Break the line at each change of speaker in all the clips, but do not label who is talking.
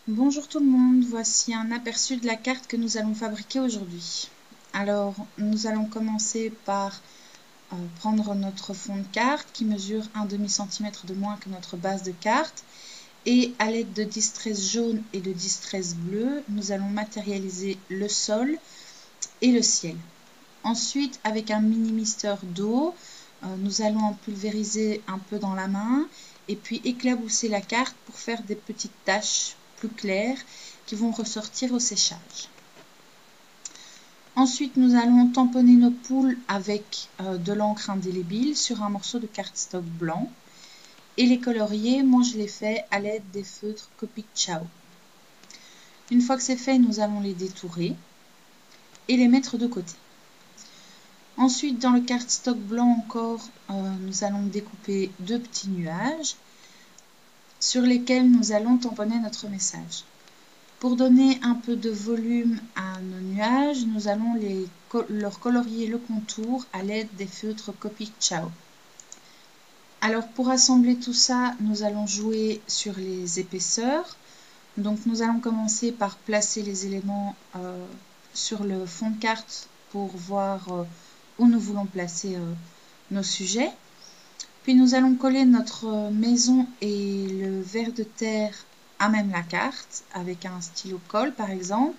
Bonjour tout le monde, voici un aperçu de la carte que nous allons fabriquer aujourd'hui. Alors, nous allons commencer par prendre notre fond de carte qui mesure 1/2 cm de moins que notre base de carte. Et à l'aide de distress jaune et de distress bleu, nous allons matérialiser le sol et le ciel. Ensuite, avec un mini mister d'eau, nous allons en pulvériser un peu dans la main et puis éclabousser la carte pour faire des petites taches plus claires qui vont ressortir au séchage. Ensuite, nous allons tamponner nos poules avec de l'encre indélébile sur un morceau de cardstock blanc. Et les colorier, moi je les fais à l'aide des feutres Copic Ciao. Une fois que c'est fait, nous allons les détourer et les mettre de côté. Ensuite, dans le cardstock blanc encore, nous allons découper deux petits nuages sur lesquels nous allons tamponner notre message. Pour donner un peu de volume à nos nuages, nous allons leur colorier le contour à l'aide des feutres Copic Ciao. Alors pour assembler tout ça, nous allons jouer sur les épaisseurs. Donc nous allons commencer par placer les éléments sur le fond de carte pour voir où nous voulons placer nos sujets. Puis nous allons coller notre maison et le ver de terre à même la carte avec un stylo colle par exemple.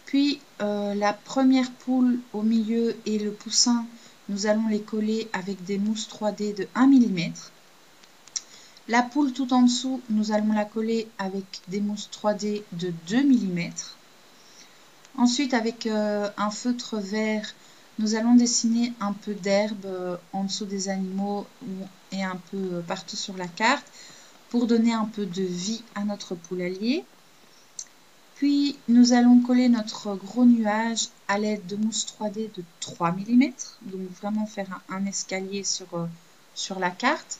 Puis la première poule au milieu et le poussin, nous allons les coller avec des mousses 3D de 1 mm. La poule tout en dessous, nous allons la coller avec des mousses 3D de 2 mm. Ensuite, avec un feutre vert, nous allons dessiner un peu d'herbe en dessous des animaux et un peu partout sur la carte pour donner un peu de vie à notre poulailler. Puis, nous allons coller notre gros nuage à l'aide de mousse 3D de 3 mm. Donc, vraiment faire un escalier sur la carte.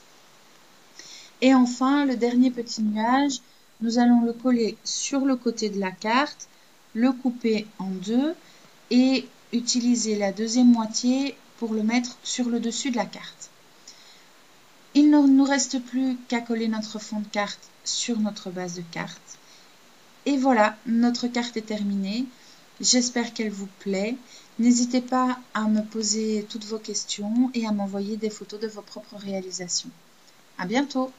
Et enfin, le dernier petit nuage, nous allons le coller sur le côté de la carte, le couper en deux et utiliser la deuxième moitié pour le mettre sur le dessus de la carte. Il ne nous reste plus qu'à coller notre fond de carte sur notre base de carte. Et voilà, notre carte est terminée. J'espère qu'elle vous plaît. N'hésitez pas à me poser toutes vos questions et à m'envoyer des photos de vos propres réalisations. À bientôt!